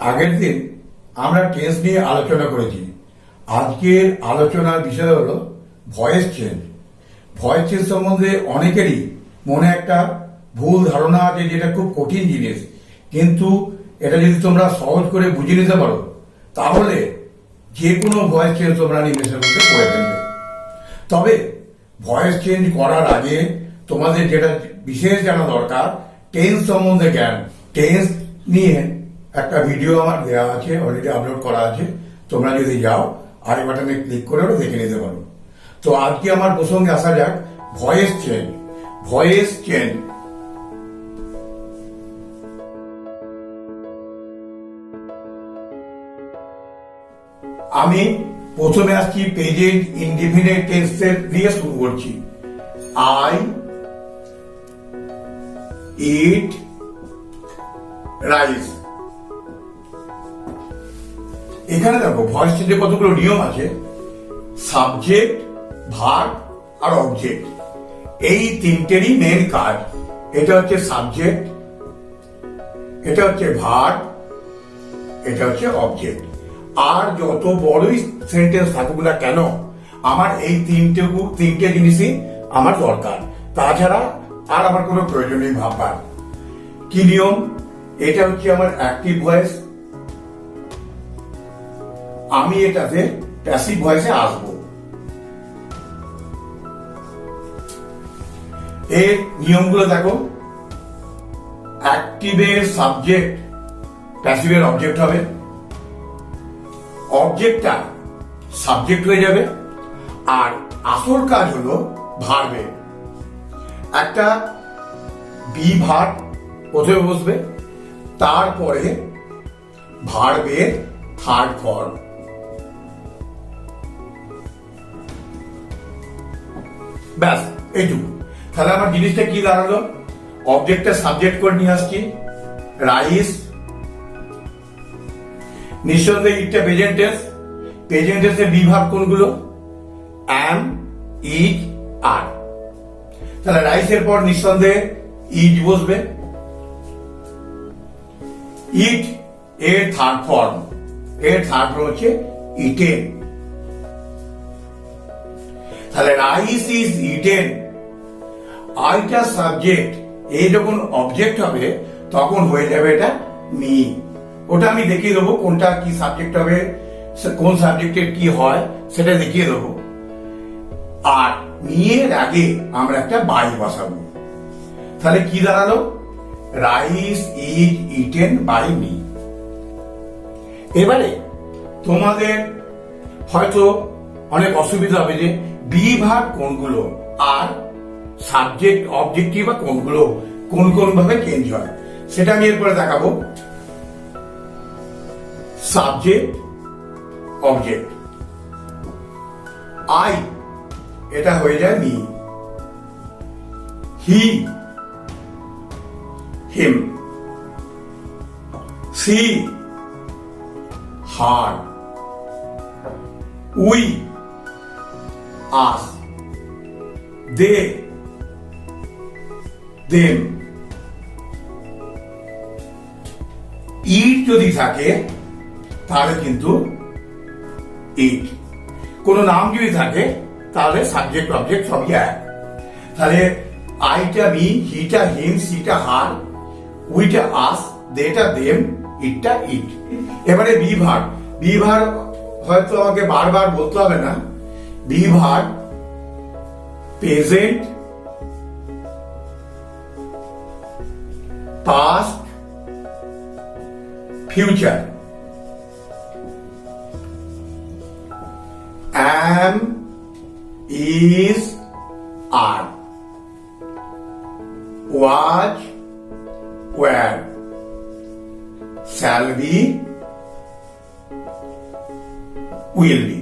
আগের দিন আমরা টেন্স নিয়ে আলোচনা করেছি। আজকের আলোচনার বিষয় হলো ভয়েস চেঞ্জ। ভয়েস চেঞ্জ সম্বন্ধে অনেকেরই মনে একটা ভুল ধারণা আছে, যেটা খুব কঠিন জিনিস, কিন্তু এটা যদি তোমরা সহজ করে বুঝে নিতে পারো তাহলে যে কোনো ভয়েস চেঞ্জ তোমরা নিমেষের মধ্যে করে ফেলবে। তবে ভয়েস চেঞ্জ করার আগে তোমাদের যেটা বিশেষ জানা দরকার, টেন্স সম্বন্ধে জ্ঞান। টেন্স নিয়ে একটা ভিডিও আমার দেওয়া আছে, অলরেডি আপলোড করা আছে, তোমরা যদি যাও আই বাটনে ক্লিক করে ওটা দেখে নিতে পারো। তো আজকে আমার প্রসঙ্গে আসা যাক, ভয়েস চেঞ্জ। ভয়েস চেঞ্জ আমি প্রথমে আসছি প্রেজেন্ট ইনডিফিনিট টেন্সের দিয়ে শুরু করছি। I eat rice. এখানে দেখো ভয়েস চেঞ্জের কতগুলো নিয়ম আছে। সাবজেক্ট, ভার্ব আর অবজেক্ট, এই তিনটেরই মেন কাজ। এটা হচ্ছে সাবজেক্ট, এটা হচ্ছে ভার্ব, এটা হচ্ছে অবজেক্ট। আর যত বড়ই সেন্টেন্স থাকুক না কেন, আমার এই তিনটে জিনিসই আমার দরকার, তাছাড়া আর আমার কোনো প্রয়োজন নেই ভাববার। কি নিয়ম? এটা হচ্ছে আমার অ্যাক্টিভ ভয়েস, আমি এটাতে প্যাসিভ ভয়েসে আসবো। এর নিয়মগুলো দেখো। অ্যাক্টিভের সাবজেক্ট প্যাসিভের অবজেক্ট হবে, অবজেক্টটা সাবজেক্ট হয়ে যাবে, আর আসল কাজ হলো ভার্বের। একটা বি ভার্ব প্রথমে বসবে, তারপরে ভার্বের থার্ড ফর্ম। ব্যাস এইটুকু। তাহলে আমার জিনিসটা কি দাঁড়ালো? অবজেক্টটা সাবজেক্ট করে নিয়ে আসছি, রাইস। নিঃসন্দেহে ইটটা প্রেজেন্ট টেন্স। প্রেজেন্ট টেন্সের বিভাগ কোনগুলো? অ্যাম, ইজ, আর। তাহলে রাইসের পর নিঃসন্দেহে ইজ বসবে। ইট এর থার্ড ফর্ম, এর থার্ড ফর্ম হচ্ছে ইটেন। তাহলে রাইস ইজ ইটেন। আইটা সাবজেক্ট, এই যখন অবজেক্ট হবে তখন হয়ে যাবে এটা মি। ওটা আমি দেখিয়ে দেবো কোনটা কি সাবজেক্ট হবে, কোন সাবজেক্টের কি হয় সেটা দেখিয়ে দেবো। আর নিয়ের আগে আমরা একটা বাই বসাবো। তাহলে কি দাঁড়ালো? Rice is eaten by me. এবারে তোমাদের হয়তো অনেক অসুবিধা হবে যে বিভাগ কোনগুলো আর সাবজেক্ট অবজেক্টিভ বা কোনগুলো কোন কোন ভাবে চেঞ্জ হয়, সেটা আমি এরপরে দেখাবো। Subject, object. আই এটা হয়ে যায় me, he him, she her, we us, they them. It যদি থাকে তাহলে কিন্তু ইট। কোন নাম যদি থাকে তাহলে সাবজেক্ট অবজেক্ট সবই এক। তাহলে আইটা মি, হিটা হিম, সিটা হার, উইটা আস, দেটা দেম, ইটটা ইট। এবারে বিভাগ। বিভাগ হয়তো আমাকে বারবার বলতে হবে না। বিভাগ present, past, future. am, is, are, was, were, shall be, will be.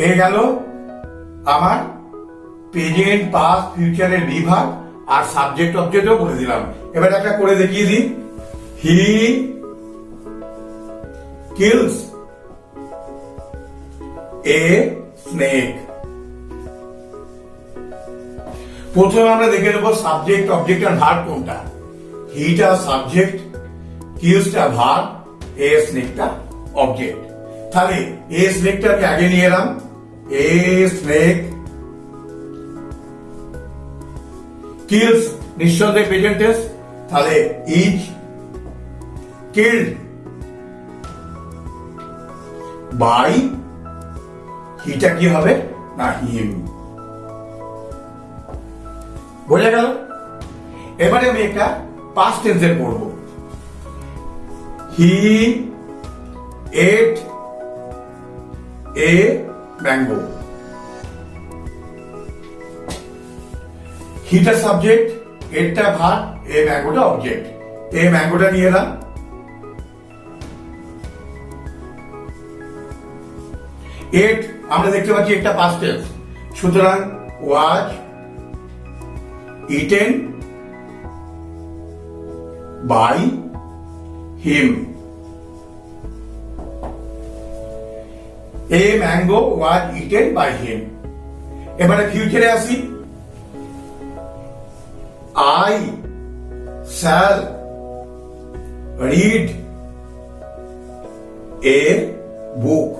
এই গেল আমার প্রেজেন্ট, পাস্ট, ফিউচারের বিভাগ, আর সাবজেক্ট অবজেক্টও বলে দিলাম। এবার একটা করে দেখিয়ে দিই। হি kills a snake. প্রথমে আমরা দেখে নেব সাবজেক্ট, অবজেক্ট আর ভার্ব কোনটা। হিটা সাবজেক্ট, কিউজটা ভার্ব, এ স্নেকটা অবজেক্ট। তাহলে এ স্নেকটাকে আগে নিয়ে এলাম, এ স্নেক। কিলস নিঃসন্দেহে প্রেজেন্ট টেন্স, তাহলে ইজ কিল্ড বাই, হিটা কি হবে না হিম। বোঝা গেল? এবারে আমি একটা পাস্ট টেন্সের পড়ব। He ate a mango. হিটা সাবজেক্ট, এটটা ভার্ব, এ ম্যাঙ্গোটা অবজেক্ট। এ ম্যাঙ্গোটা নিয়ে এলাম। এট আমরা দেখতে পাচ্ছি একটা পাস্ট টেন্স, সুতরাং was eaten by him. A mango was eaten by him. এবারে ফিউচারে আসি। I shall read a book.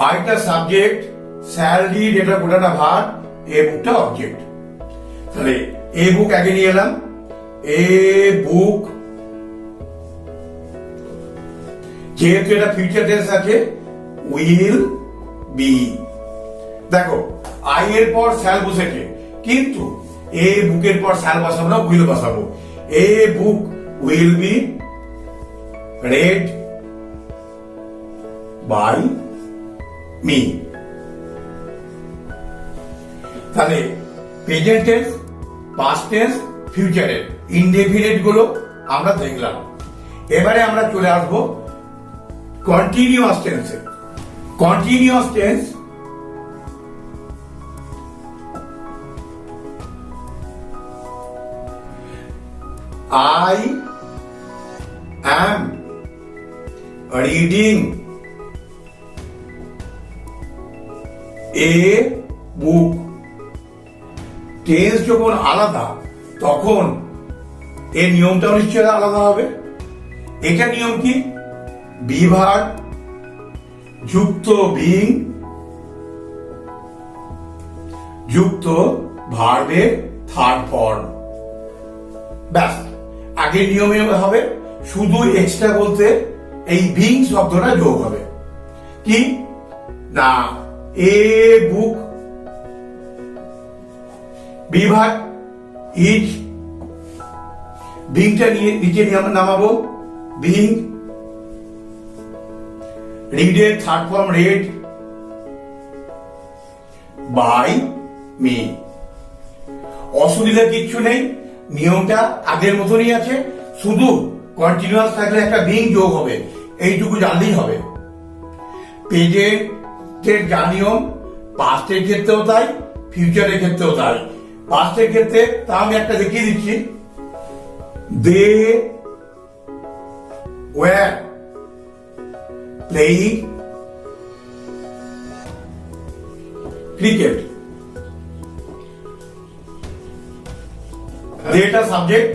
আইটা সাবজেক্ট, shall read এটা গোটাটা ভার্ব, এ বুকটা অবজেক্ট। তাহলে এ বুক আগে নিয়ে এলাম, এ বুক। যেহেতু এটা ফিউচার টেন্স আছে, উইল বি। দেখো আই এর পর শ্যাল বসেছে, কিন্তু এ বুকের পর শ্যাল বসাবো না, উইল বসাবো। A book will be read by me. তাহলে প্রেজেন্ট টেন্স, পাস্ট টেন্স, ফিউচারের ইনডেফিনিট গুলো আমরা দেখলাম। এবারে আমরা চলে আসবো কন্টিনিউয়াস টেন্সে। Continuous tense I am reading a book. Tense যখন আলাদা তখন এর নিয়মটাও নিশ্চয়ই আলাদা হবে। এটা নিয়ম কি? বি ভার্ব যুক্ত বিং যুক্ত ভার্বের থার্ড ফর্ম। ব্যাস, আগের নিয়মে হবে, শুধু এক্সট্রা বলতে এই বিং শব্দটা যোগ হবে। কি না, এ বুক বিভাগ ইজ, বিংটা নিচে নামাবো, বিং। রিডের third form read by me. অসুবিধা কিচ্ছু নেই, নিয়মটা আগের মতনই আছে, শুধু কন্টিনিউয়াস থাকলে একটা বিং যোগ হবে, এইটুকু জানলেই হবে। প্রেজেন্টের যা নিয়ম, পাস্টের ক্ষেত্রেও তাই, ফিউচারের ক্ষেত্রেও তাই। পাস্টের ক্ষেত্রে তা আমি একটা দেখিয়ে দিচ্ছি। They were playing cricket. এটা subject,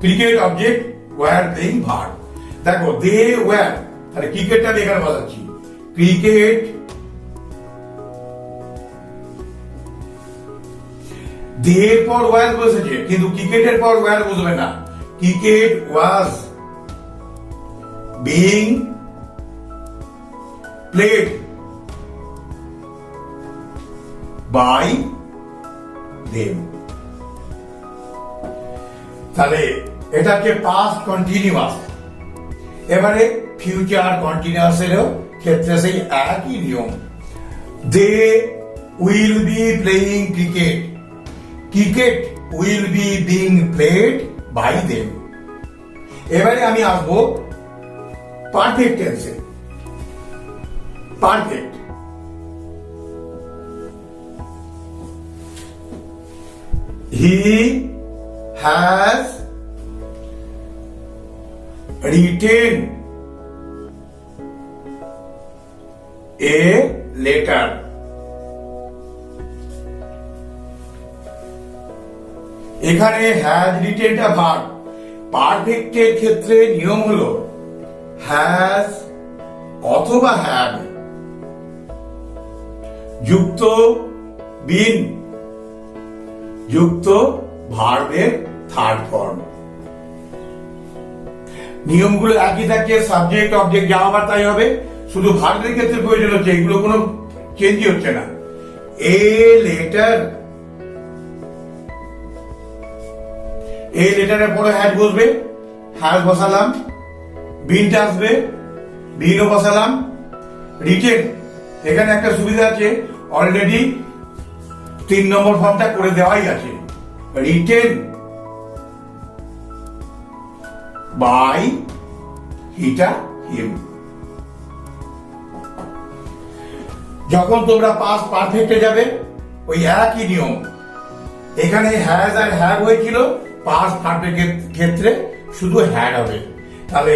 cricket object, were playing verb. দেখো দে ওয়ার, তাহলে ক্রিকেটটা এখানে বসাচ্ছি, ক্রিকেট। দে পর ওয়ার বসেছে, কিন্তু ক্রিকেটের পর ওয়ার বসবে না। Cricket was being played by them. তাহলে এটাকে পাস্ট কন্টিনিউয়াস। এবারে ফিউচার কন্টিনিউয়াস এর ক্ষেত্রে সেই একই নিয়ম। They will be playing cricket, cricket will be being played by them. এবারে আমি আসবো পারফেক্ট টেন্সে। Perfect, he has written a letter. এখানে হ্যাজ রিটেনটা ভার্ব, পারফেক্টের ক্ষেত্রে নিয়ম হলো হ্যাজ অথবা হ্যাভ যুক্ত বিন যুক্ত ভার্বের থার্ড ফর্ম। নিয়মগুলো একই থাকে, সাবজেক্ট অবজেক্ট যা আবার তাই হবে, শুধু ভার্বের ক্ষেত্রে প্রয়োজন হচ্ছে, এগুলো কোনো চেঞ্জই হচ্ছে না। এ লেটার, এই লেটারের পরে হ্যাজ বসবে, হ্যাজ বসালাম, বিনটা আসবে, বিনও বসালাম। রিটেন, এখানে একটা সুবিধা আছে, অলরেডি 3 নম্বর ফর্মটা করে দেওয়াই আছে। রিটেন বাই হিটা হিম। যখন তোমরা পাস্ট পারফেক্টে যাবে ওই একই নিয়ম, এখানে হ্যাজ আর হ্যাভ হয়েছিল, পাস্ট পারফেক্টের ক্ষেত্রে শুধু হ্যাড হবে। তাহলে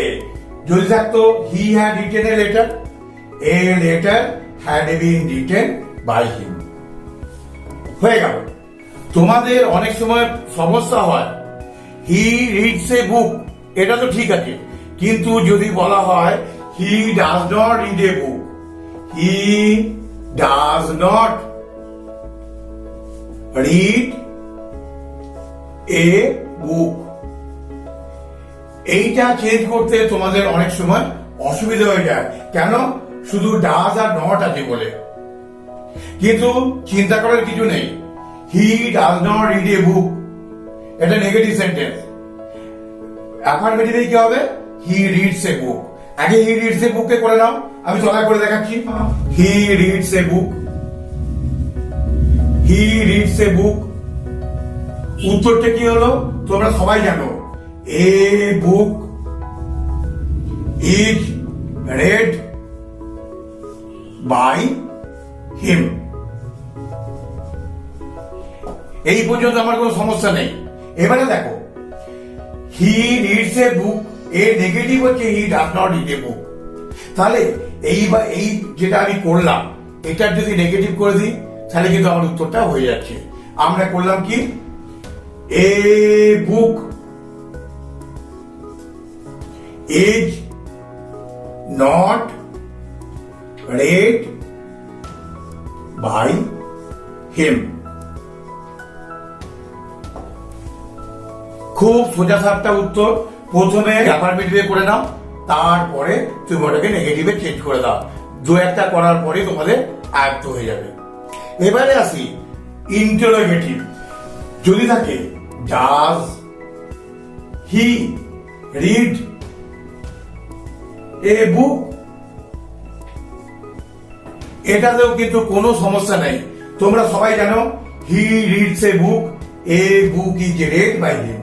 যদি থাকতো he had written a letter, a letter had been written by him, হয়ে গেল। তোমাদের অনেক সময় সমস্যা হয়, হি রিডস এ বুক, এটা তো ঠিক আছে, কিন্তু যদি বলা হয় he does not read a book, he does not read a book, এইটা চেঞ্জ করতে তোমাদের অনেক সময় অসুবিধা হয়ে যায়। কেন? শুধু ডাজ আর নট আছে বলে। কিন্তু চিন্তা করার কিছু নেই, he does not read a book এটা নেগেটিভ সেন্টেন্স। অ্যাফার্মেটিভে কি হবে? He reads a book. আগে হি রিডস এ বুককে করে নাও, আমি চলা করে দেখাচ্ছি। He reads a book, he reads a book. উত্তরটা কি হলো তোমরা সবাই জানো, a book is read by him. এই পর্যন্ত আমার কোনো সমস্যা নেই। এবারে দেখো, হি রিডস এ বুক, এর নেগেটিভ হচ্ছে he does not read a book. তাহলে এই যেটা আমি করলাম, এটার যদি নেগেটিভ করে দিই তাহলে কিন্তু আমার উত্তরটা হয়ে যাচ্ছে। আমরা করলাম কি, a book is not read by him. খুব সোজা সাপটা উত্তর। প্রথমে অ্যাফার্মেটিভে করে নাও, তারপরে তুমি ওটাকে নেগেটিভে চেঞ্জ করে দাও। দু একটা করার পরে তোমাদের আয়ত্ত হয়ে যাবে। এবারে আসি ইন্টারোগেটিভ। যদি থাকে ডাজ হি রিড এ বুক, এটাতেও কিন্তু কোনো সমস্যা নেই। তোমরা সবাই জানো he reads a book, a book is read by him.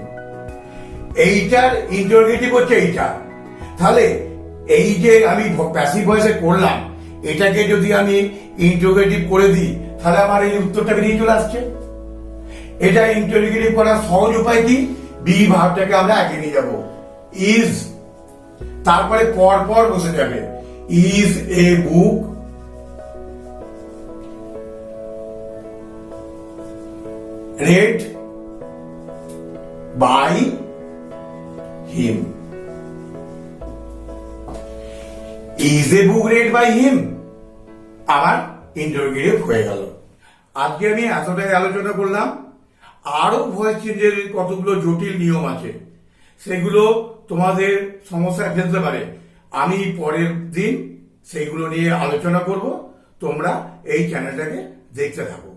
এইটার ইন্টারোগেটিভ হচ্ছে এইটা। তাহলে এই যে আমি প্যাসিভ ভয়েসে করলাম, এটাকে যদি আমি ইন্টারোগেটিভ করে দিই তাহলে আমার এই উত্তরটা বেরিয়ে চলে আসছে। এটা ইন্টারোগেটিভ করার সহজ উপায় কি, বি ভাবটাকে আমরা আগে নিয়ে যাব, ইজ, তারপরে পর পর বসে যাবে, is a book read by him. Is a book read by him আমার ইন্টারোগেটিভ হয়ে গেল। আজকে আমি এতটাই আলোচনা করলাম। আরো ভয়েস চেঞ্জের কতগুলো জটিল নিয়ম আছে, সেগুলো তোমাদের সমস্যায় ফেলতে পারে। আমি পরের দিন সেইগুলো নিয়ে আলোচনা করব। তোমরা এই চ্যানেলটাকে দেখতে থাকো।